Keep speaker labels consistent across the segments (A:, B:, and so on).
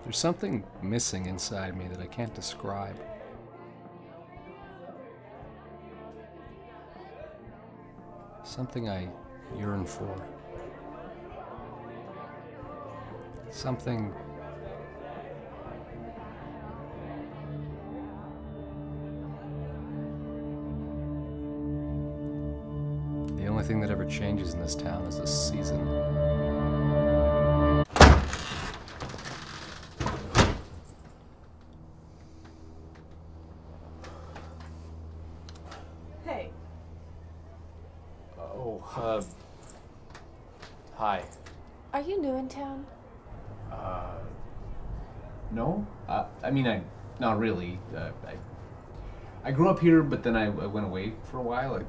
A: There's something missing inside me that I can't describe. Something I yearn for. Something the only thing that ever changes in this town is the season.
B: Hey.
C: Hi.
B: Are you new in town?
C: No. Not really. I grew up here, but then I went away for a while.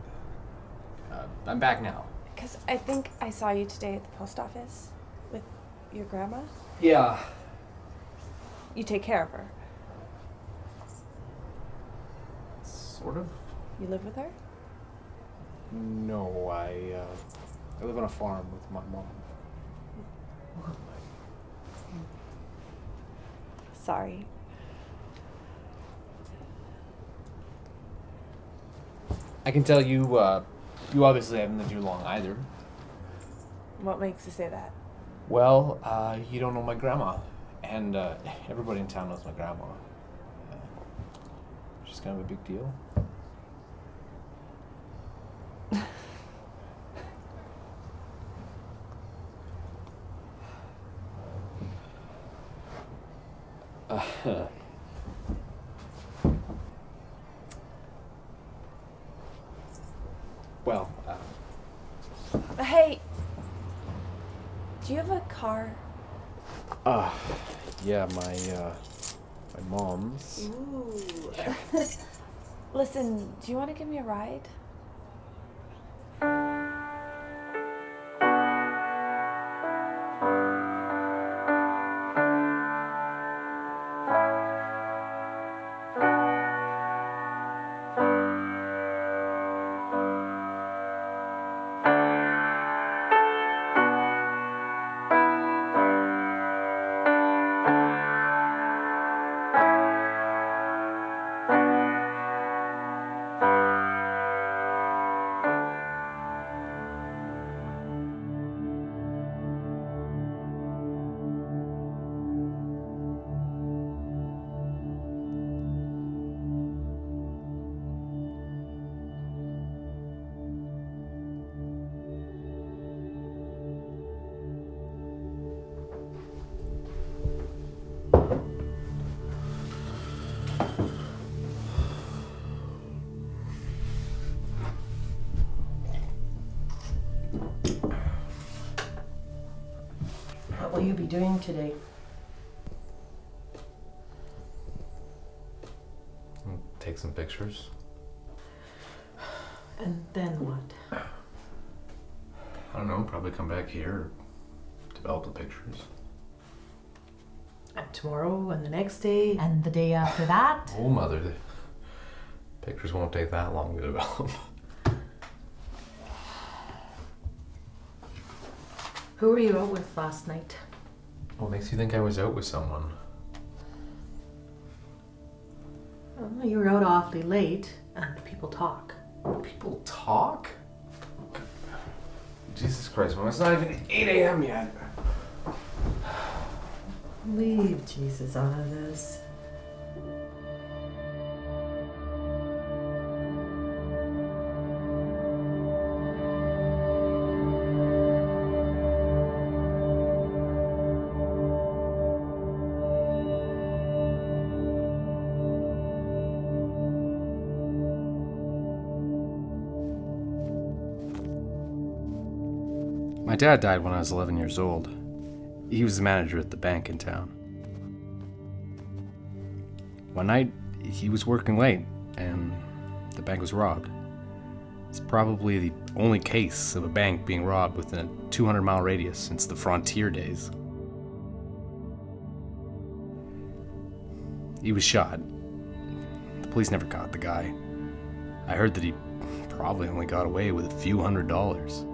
C: I'm back now.
B: Because I think I saw you today at the post office with your grandma.
C: Yeah.
B: You take care of her.
C: Sort of.
B: You live with her?
C: No, I live on a farm with my mom.
B: Sorry.
C: I can tell you, you obviously haven't lived here long either.
B: What makes you say that?
C: Well, you don't know my grandma. And everybody in town knows my grandma. She's kind of a big deal. Well,
B: Hey, do you have a car?
C: yeah, my mom's.
B: Ooh. Listen, do you want to give me a ride?
D: What will you be doing today?
A: Take some pictures.
D: And then what?
A: I don't know, probably come back here, develop the pictures.
D: And tomorrow and the next day and the day after that?
A: Oh, mother, the pictures won't take that long to develop.
D: Who were you out with last night?
A: What makes you think I was out with someone?
D: Well, you were out awfully late and people talk.
A: People talk? Jesus Christ, man, it's not even 8 a.m. yet.
D: Leave Jesus out of this.
A: My dad died when I was 11 years old. He was the manager at the bank in town. One night, he was working late, and the bank was robbed. It's probably the only case of a bank being robbed within a 200-mile radius since the frontier days. He was shot. The police never caught the guy. I heard that he probably only got away with a few $100s.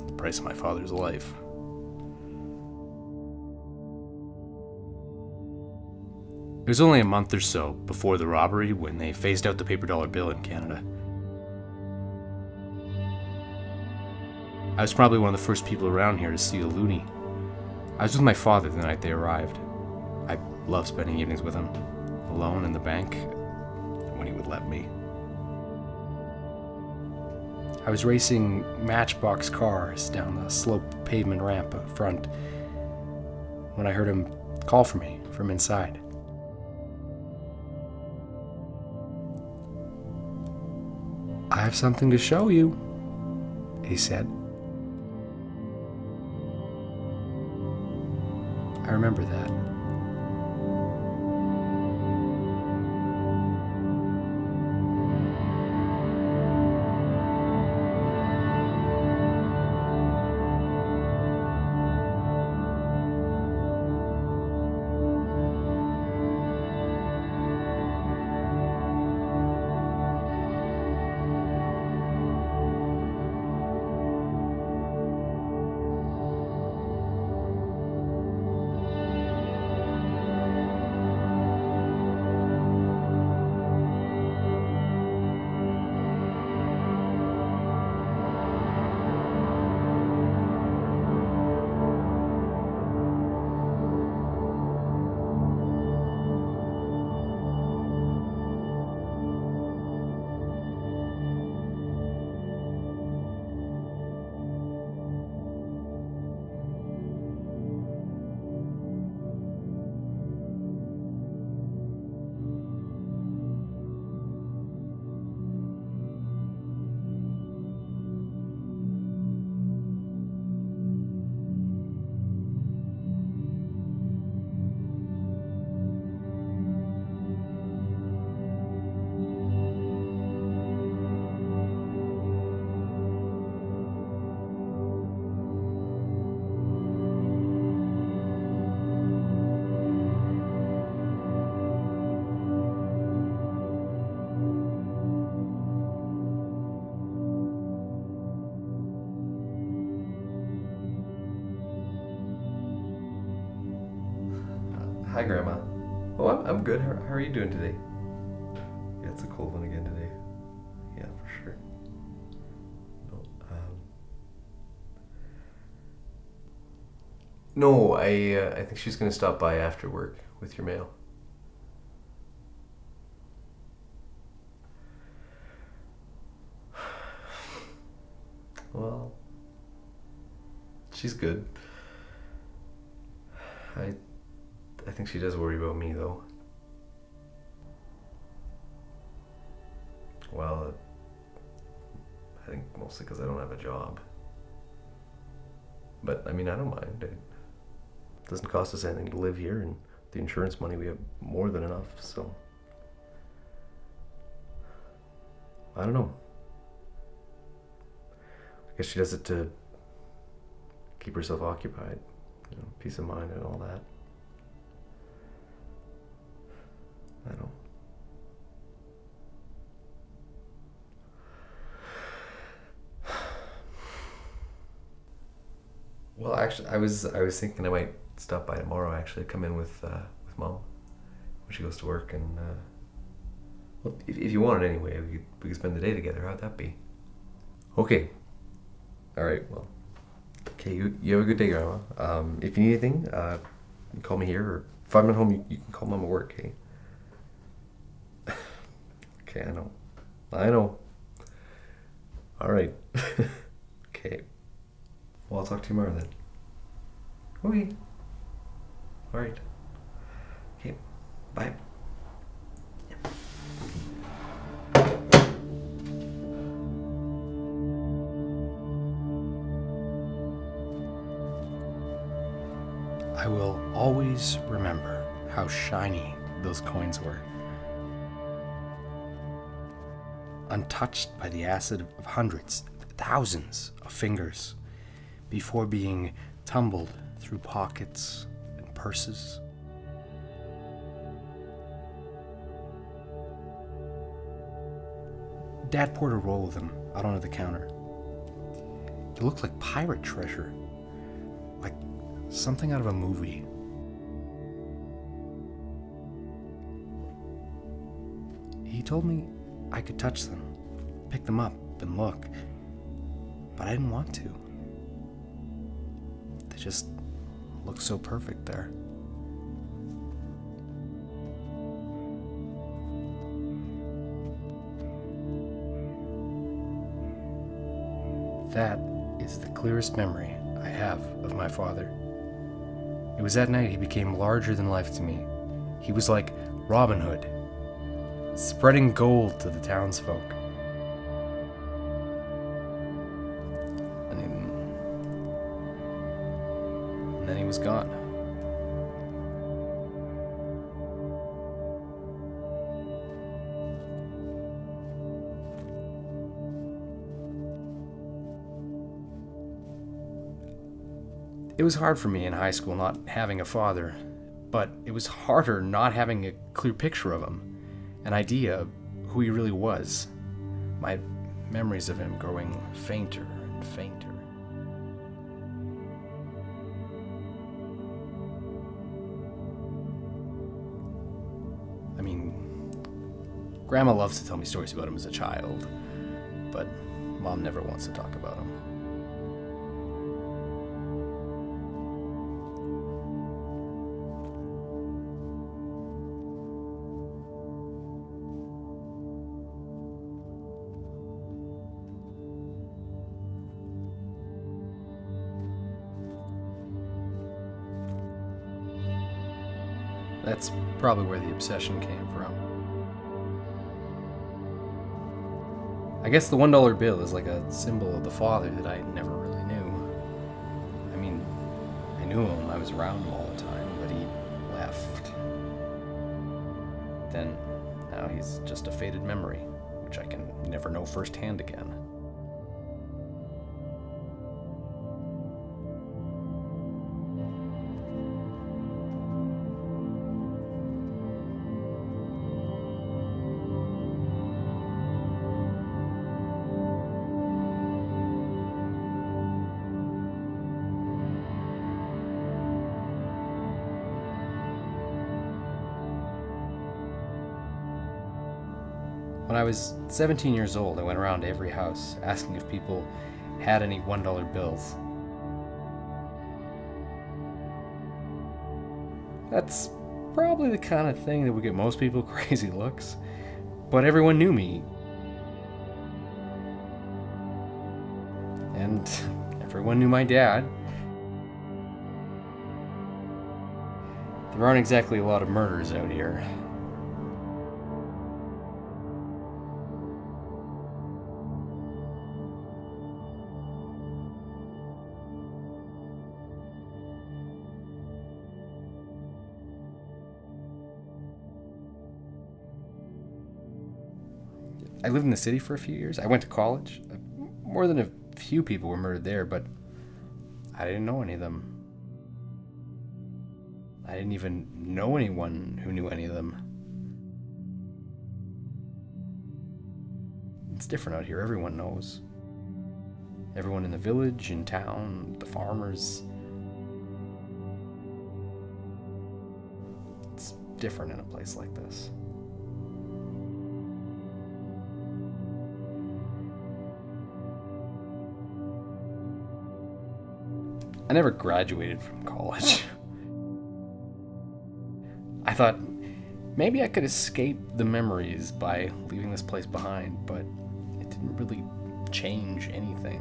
A: The price of my father's life. It was only a month or so before the robbery when they phased out the paper dollar bill in Canada. I was probably one of the first people around here to see a loonie. I was with my father the night they arrived. I loved spending evenings with him, alone in the bank, when he would let me. I was racing matchbox cars down the sloped pavement ramp up front when I heard him call for me from inside. "I have something to show you," he said. I remember that.
E: Hi, Grandma. Oh, I'm good. How are you doing today? Yeah, it's a cold one again today. Yeah, for sure. No, I think she's gonna stop by after work with your mail. Well, she's good. I think she does worry about me, though. Well, I think mostly because I don't have a job. But, I mean, I don't mind. It doesn't cost us anything to live here, and the insurance money, we have more than enough, so... I don't know. I guess she does it to keep herself occupied. You know, peace of mind and all that. I don't. Well, actually, I was thinking I might stop by tomorrow. Actually, come in with Mom when she goes to work, and well, if you want it anyway, we could spend the day together. How'd that be? Okay. All right. Well. Okay. You have a good day, Grandma. If you need anything, you can call me here, or if I'm not home, you can call Mom at work. Okay. Okay, I know. All right. Okay. Well, I'll talk to you tomorrow then. Okay. All right. Okay. Bye.
A: I will always remember how shiny those coins were. Untouched by the acid of hundreds, thousands of fingers, before being tumbled through pockets and purses. Dad poured a roll of them out onto the counter. It looked like pirate treasure, like something out of a movie. told me I could touch them, pick them up and look, but I didn't want to. They just looked so perfect there. That is the clearest memory I have of my father. It was that night he became larger than life to me. He was like Robin Hood, spreading gold to the townsfolk. And then he was gone. It was hard for me in high school not having a father, but it was harder not having a clear picture of him, an idea of who he really was. My memories of him growing fainter and fainter. I mean, Grandma loves to tell me stories about him as a child, but Mom never wants to talk about him. That's probably where the obsession came from. I guess the $1 bill is like a symbol of the father that I never really knew. I mean, I knew him, I was around him all the time, but he left. Then, now he's just a faded memory, which I can never know firsthand again. When I was 17 years old, I went around to every house asking if people had any $1 bills. That's probably the kind of thing that would get most people crazy looks, but everyone knew me. And everyone knew my dad. There aren't exactly a lot of murders out here. I lived in the city for a few years. I went to college. More than a few people were murdered there, but I didn't know any of them. I didn't even know anyone who knew any of them. It's different out here. Everyone knows. Everyone in the village, in town, the farmers. It's different in a place like this. I never graduated from college. I thought maybe I could escape the memories by leaving this place behind, but it didn't really change anything.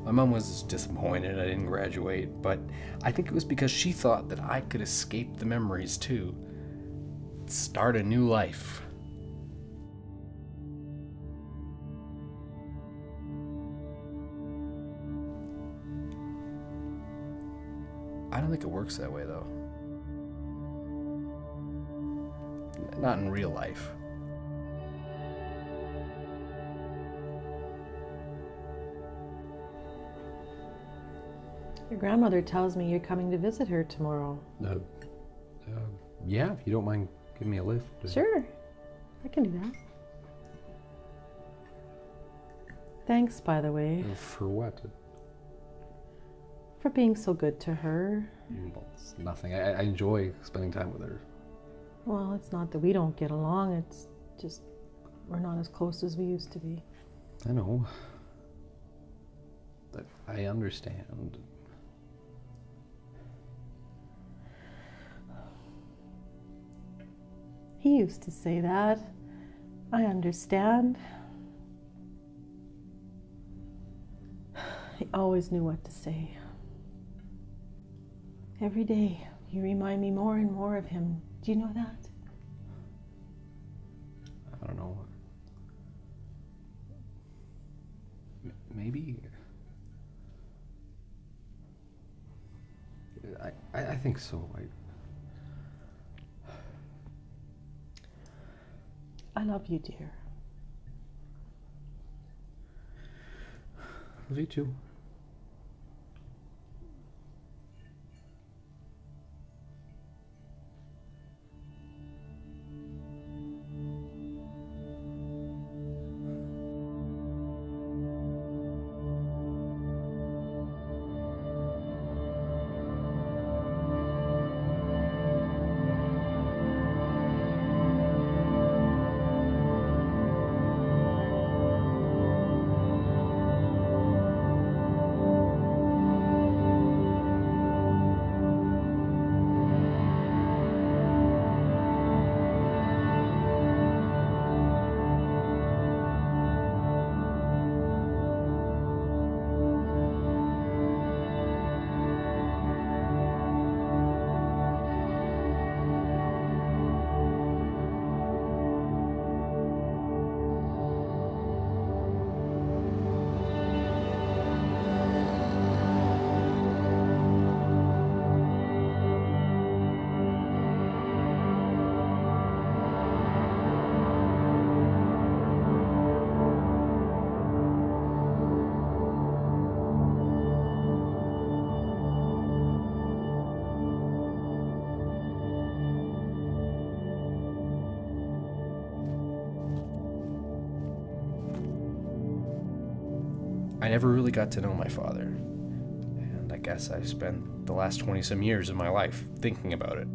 A: My mom was disappointed I didn't graduate, but I think it was because she thought that I could escape the memories too. Start a new life. I don't think it works that way, though. Not in real life.
D: Your grandmother tells me you're coming to visit her tomorrow.
F: Yeah, if you don't mind giving me a lift.
D: Sure, I can do that. Thanks, by the way.
F: For what?
D: for being so good to her.
F: Well, it's nothing. I enjoy spending time with her.
D: Well, it's not that we don't get along, it's just we're not as close as we used to be.
F: I know. But I understand.
D: He used to say that. I understand. He always knew what to say. Every day, you remind me more and more of him. Do you know that?
F: I don't know. Maybe. I think so.
D: I love you, dear.
F: Love you too.
A: I never really got to know my father, and I guess I spent the last 20-some years of my life thinking about it.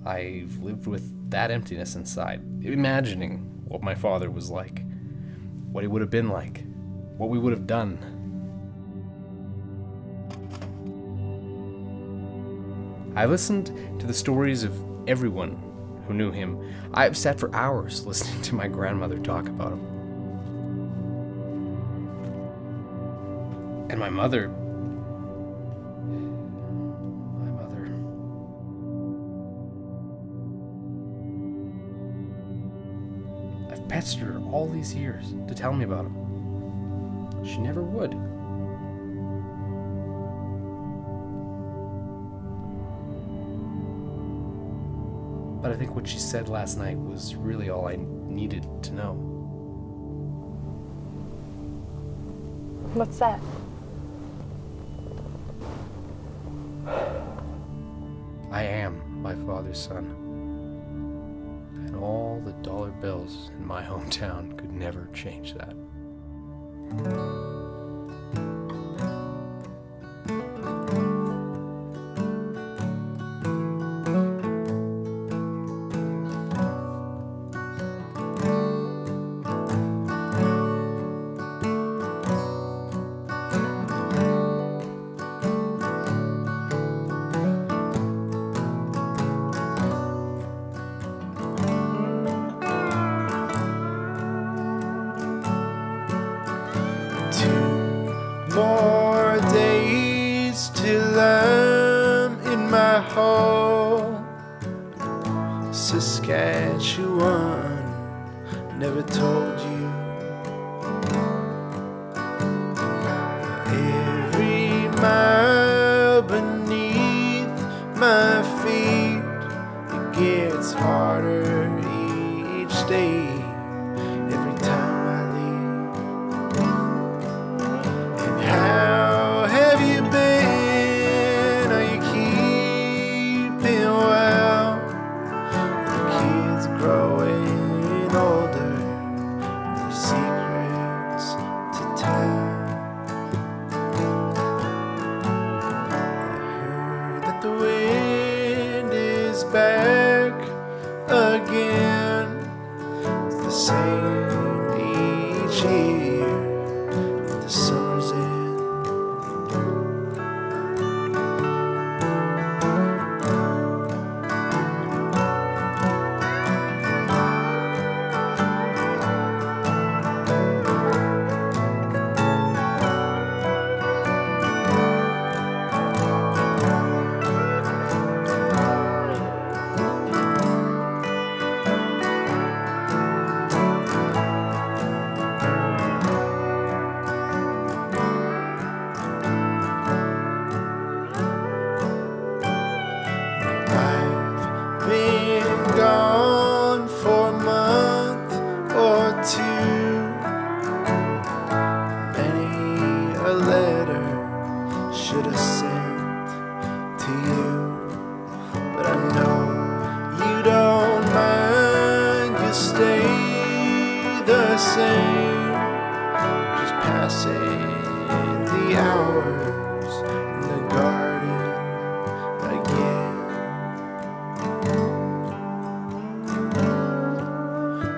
A: I've lived with that emptiness inside, imagining what my father was like, what he would have been like, what we would have done. I listened to the stories of everyone who knew him. I've sat for hours listening to my grandmother talk about him. And my mother. I've pestered her all these years to tell me about him. She never would. But I think what she said last night was really all I needed to know.
B: What's that?
A: I am my father's son. And all the dollar bills in my hometown could never change that.
G: More days till I'm in my home. Saskatchewan never told you. Every mile beneath my feet, it gets harder each day. Every time I leave. How have you been? Are you keeping well? The kids growing older, there's secrets to tell. back again. It's the same each year at the summer's end. Gone for a month or two. Many a letter should have sent to you, but I know you don't mind. You stay the same, just passing the hours in the garden again.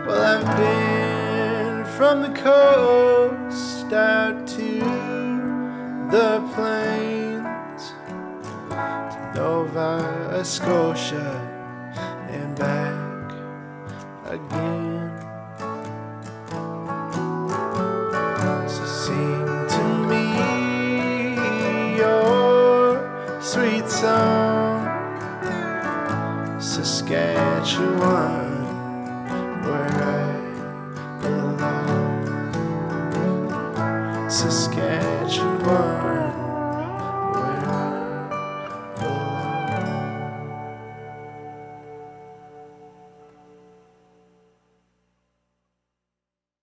G: Well, I've been from the coast out to the plains, to Nova Scotia and back again. So sing to me your sweet song, Saskatchewan, where I belong. Saskatchewan.